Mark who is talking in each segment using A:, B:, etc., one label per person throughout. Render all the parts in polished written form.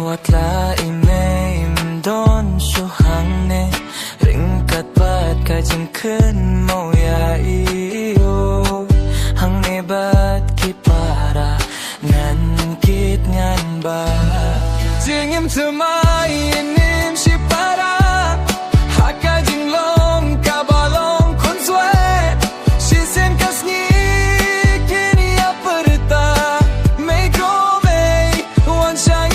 A: Wat lain im don su hang ne ring kat bat ka jing khun mau ya iyo hang ne bat ki para ngan kit ngan ba jing im thumai nim shi para haka jing long ka balong kun swe shi sen kas ni kini aperta me go me wan shang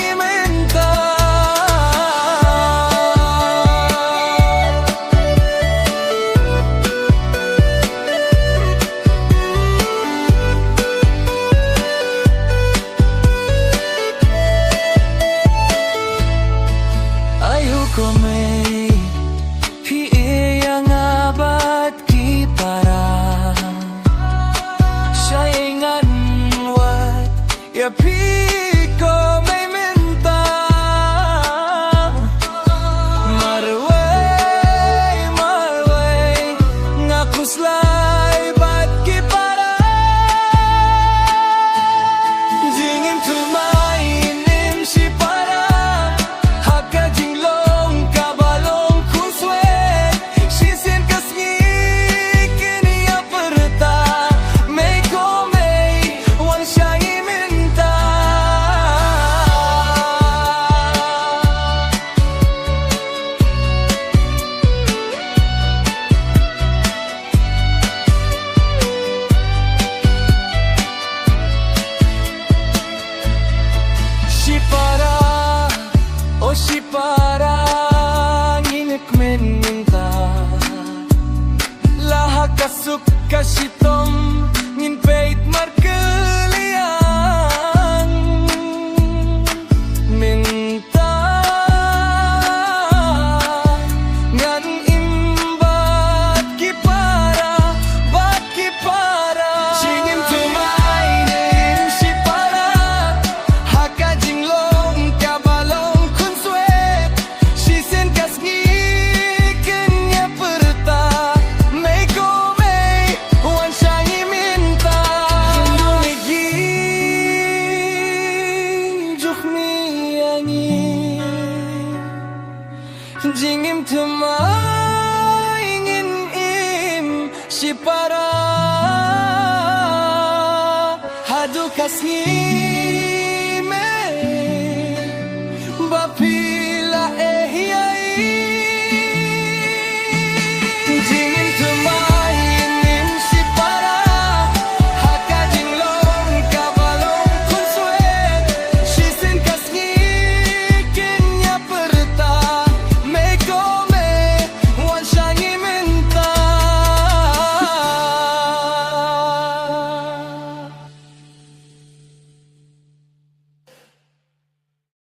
A: Komei pie yang abad ki para saingan wat ya pi komei minta marway ngaku slay bat ki para jingin tumai nim si para haka si para nginik men minta laha kasuk kasitom ngin peit markelian minta ngan imbat ki para bat ki para singin tumai nim si para haka jinglong kabalong jing im tumai ngin im si para hadu kasni